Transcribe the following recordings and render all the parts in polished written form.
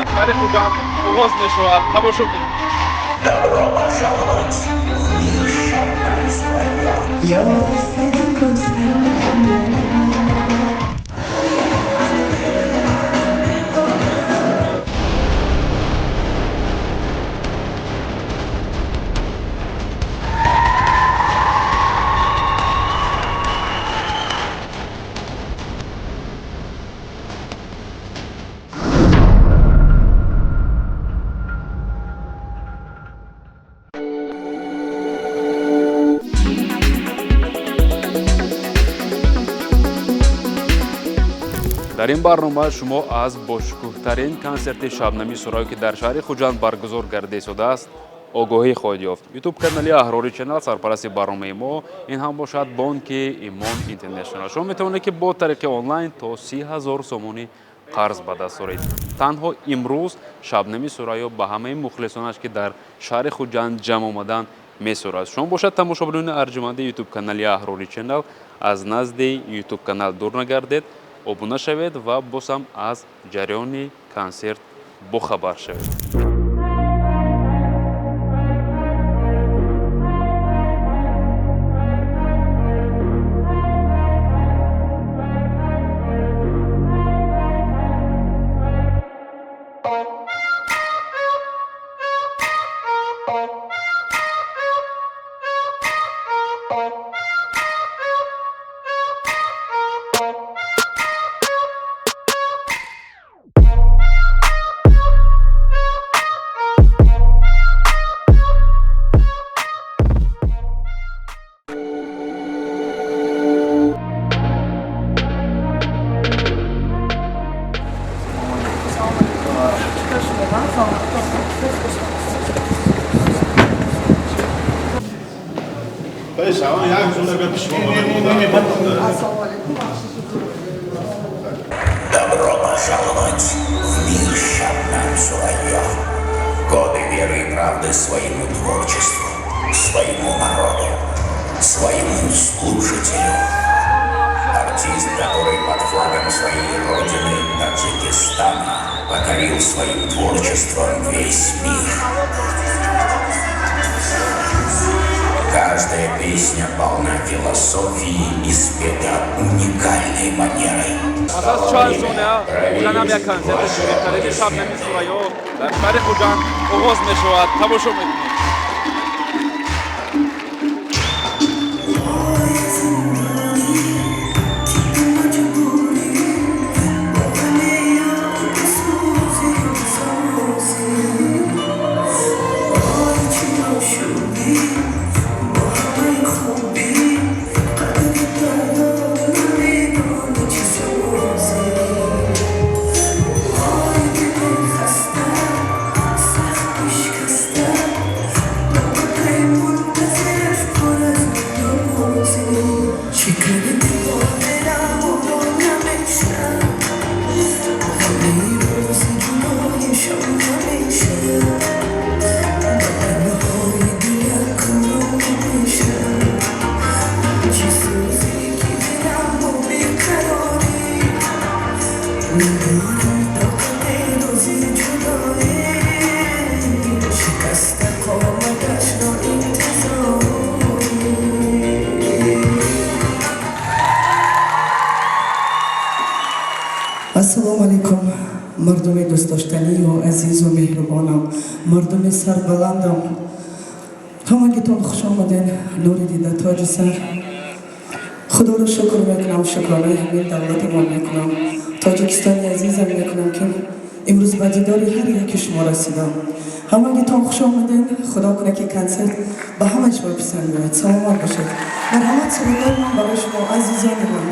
برای خودم آغاز میشود. تماشا کنید. Добро пожаловать в мир дар ин барнома шумо аз бошукӯҳтарин консерти шабнами сурайё ки дар шаҳри хуҷанд баргузор гардида шудааст огоҳӣ хоҳед ёфт. ютуб канали аҳрори ченал сарпарасти барномаи мо ин ҳам бошад бонки имон интернешнл. шумо метавонед ки бо тариқи онлайн то 30,000 сомонӣ қарз ба даст оред. танҳо имрӯз шабнами сурайё ба ҳамаи мухлисонаш ки дар шаҳри хуҷанд ҷамъ омаданд месӯрад. шумо бошад тамошобинони арҷуманди ютуб канали аҳрори ченал аз назди ютуб канал дур нагардед, обуна шавед ва бозам аз ҷараёни консерт бохабар шавед. Добро пожаловать в мир Шабнам Сурайё. Годы веры и правды своему творчеству, своему народу, своему служителю. Артист, который под флагом своей родины, Таджикистана, покорил своим творчеством весь мир. Каждая песня полна философии и спета уникальной манерой. پس از چند ساله بودنم یک کنسرت بزرگترین شبنمی سورایو در شهر خوجند آغاز میشود. تماشا میکنید. ассалому алайкум, мардуми дӯстдоштанию азизу меҳрубонам, мардуми сарбаландам, ҳамагитон хуш омаден. нури дида тоҷи сар. худоро шукр мекунам, шукронаи ҳамин давлатамон мекунам, тоҷикистони азизам мекунам ки имрӯз ба дидори ҳар яки шумо расидам. ҳамагитон хуш омаден. худо куна ки консерт ба ҳамаи шумо писанд биёяд. саломат бошед. марҳамат сулодар ман барои шумо азизони ман.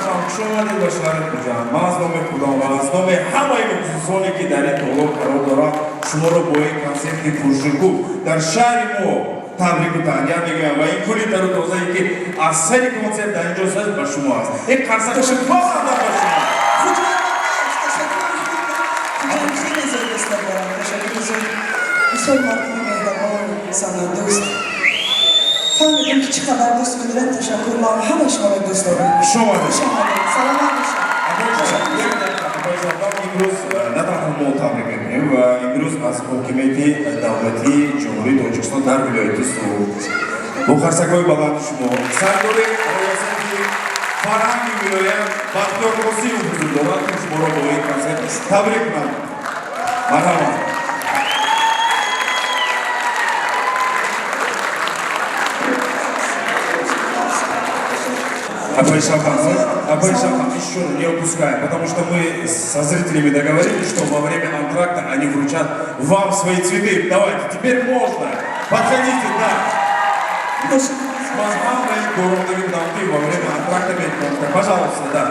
خواهم شما دید باشلاری کجان ما از نام خدا و از نام همه مخصوصانی که در این طلاب قرار دارن شما رو با این کنسرت پرشکوه در شهر ما تبریک و تهنیت میگم و این کلی در تازه‌ای که از سری کنسرت در اینجا هست با شما است این کنسرت باشه با شما خیلی زیاد دوست دارم. تشکر بسیار مردم مهربان سنندوست. فهمیدم که چه خبر دوست می‌دارن. تشکر ما همه شما رو دوست دارم. شما سلامت باشید. امروز نه تنها ما تبریک میگیم و امروز از حکومت دولتی جمهوری تاجیکستان در ولایت سوخت با خرسک‌های بلند شما سردار ریاست فرهنگ ولایت بختیار قاسمی حضور دارد که شما را با این کنسرت تبریک می‌کنم. مرحبا. Обычно еще не упускаем, потому что мы со зрителями договорились, что во время антракта они вручат вам свои цветы. Давайте, теперь можно. Подходите, да. Возможно, городовые дамы во время антракта. Пожалуйста, да.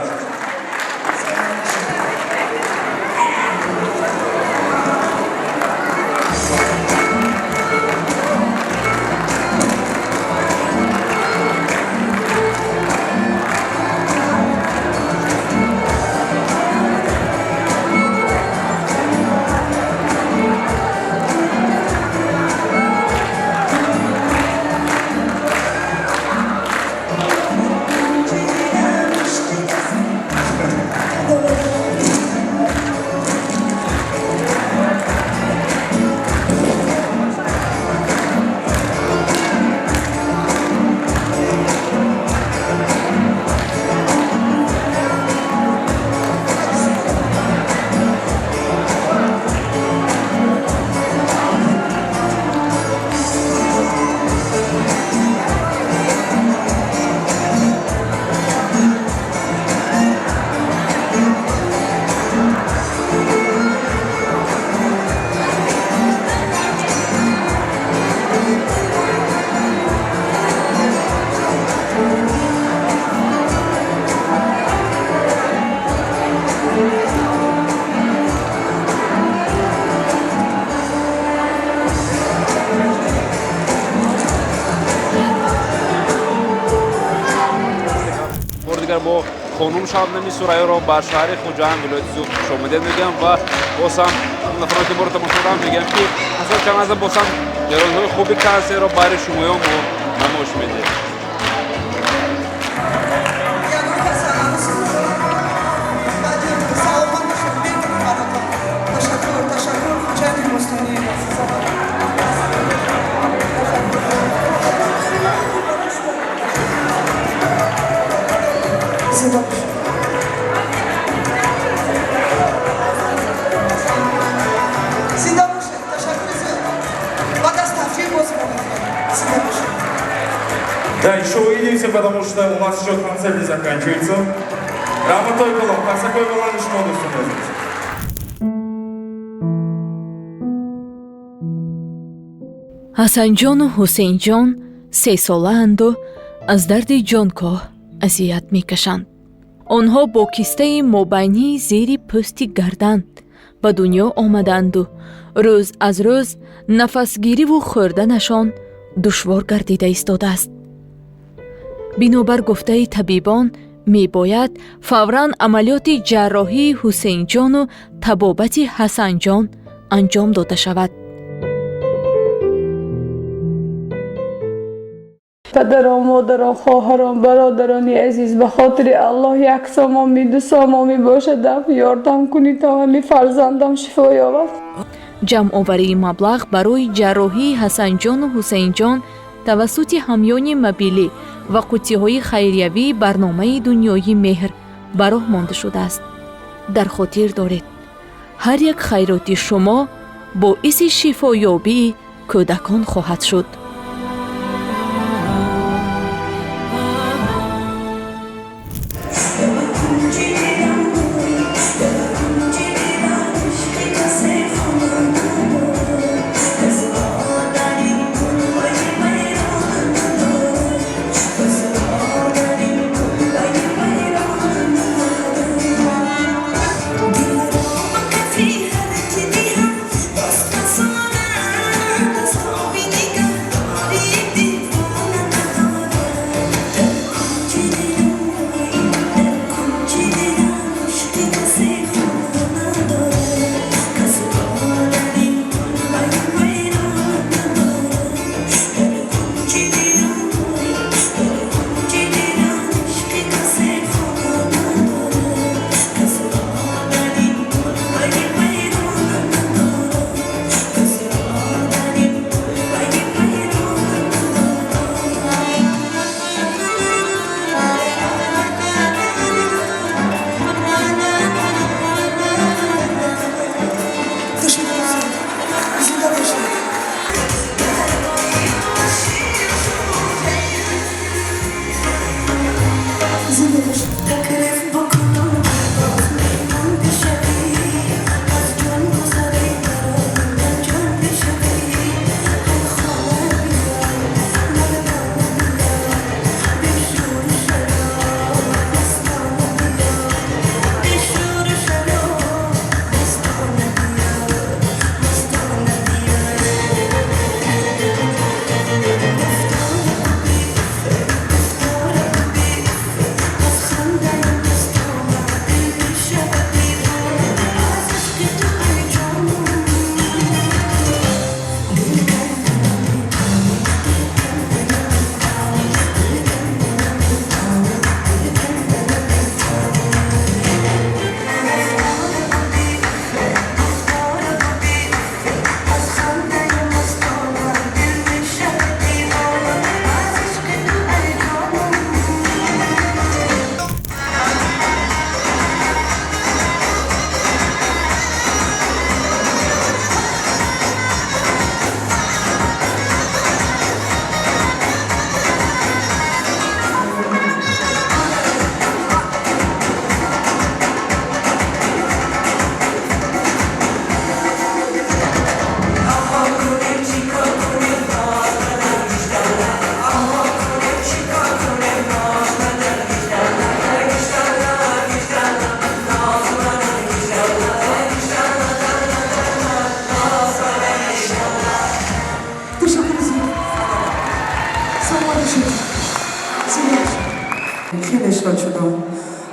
با خانم شبنمی سرایی را بر شهر خوجند ولایت زوج خوش آمدید میگم و بازم نفرات که برای تماشا میگم که اصلا چند از بازم جرازهای خوبی کنسرت را برای شمایان نمایش میده. Да, еще увидимся, потому что у нас еще концерт не заканчивается. Раматой Колом, Хасакой Балан и Шмоду становится. ҳасанҷону ҳусейнҷон 3 солаанду аз дарди ҷонкоҳ азият мекашанд. онҳо бо кистаи мобайнии зери пӯсти гардан ба дунё омаданду рӯз аз рӯз нафасгириву хӯрданашон душвор гардида истодааст. бинобар гуфтаи табибон мебояд фавран амалиёти ҷарроҳии ҳусейнҷону табобати ҳасанҷон анҷом дода шавад. پدران، مادران، خواهران، برادرانی عزیز، به خاطر الله یک سامامی 2 سامامی باشد یاردم کنید تا همین فرزندم شفا یابد. ҷамъоварии маблағ барои ҷарроҳии ҳасанҷону ҳусейнҷон тавассути ҳамёни мобилӣ ва қуттиҳои хайриявии барномаи дунёи меҳр ба роҳ монда шудааст. дар хотир доред, ҳар як хайроти шумо боиси шифоёбии кӯдакон хоҳад шуд.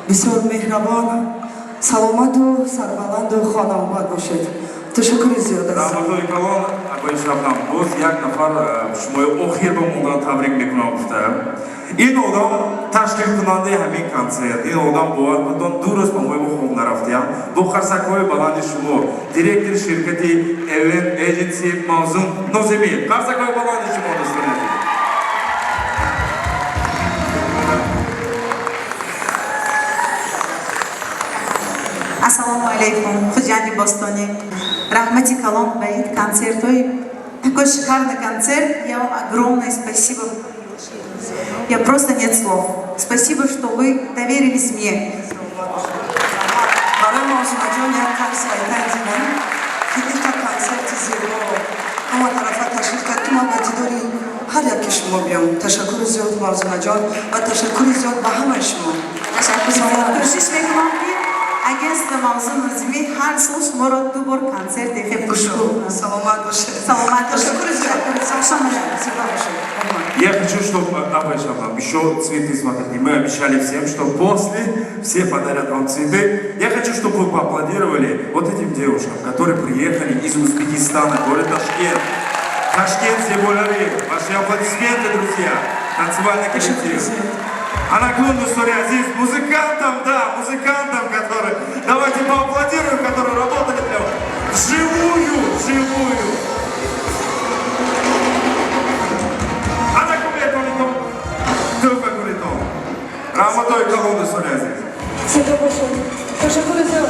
بسیار مهربان، سلامت و سربلند و خانه‌آباد باشید. تشکر زیاد است. Rahmatli kalon Akbay Shabnam do'st yak nafar shumoy oxir ba undan tabrik mikunam gufta. این odam tashkil kunande hamin konsert. این odam bovar bundan durust ba moy khub naraftiyam. Bu qarsakoy balandi shumo direktor shirkati Event Agency Mavzun Nozimi. Qarsakoy balandi shumo do'stlar. Ассаламу алейкум, Худжани Бостони. Рахмати Калон Баид, концертой. Такой шикарный концерт. Я вам огромное спасибо. Я просто нет слов. Спасибо, что вы доверились мне. برای موضوع یک کارس ایتایدیم که این کنسرت زیبا اما طرف تشکیل کرد که ما باید هر یکی شما بیام. تشکر زیاد موضوع جان و تشکر زیاد به همه شما. Teşekkür ederim. Görüşmek üzere. Агентство Мавзун Назими har сыл шморо дубор концерт эфе пушку. Саламат баши. Саламат Ташаккур зиёд. Я хочу, чтобы Акбай Шабнам еще цветы смотрите. Мы обещали всем, что после все подарят вам цветы. Я хочу, чтобы вы поаплодировали вот этим девушкам, которые приехали из Узбекистана, город Ташкент. Ташкент, Зеболари. Ваши аплодисменты, друзья. Танцевальный коллектив. А на клону Азиз, музыкантам, да, музыкантам, которые, давайте поаплодируем, которые работали для вас. Вживую. А на кулетон, тупо кулетон. Раматой колонну Азиз. Teşekkür ederim.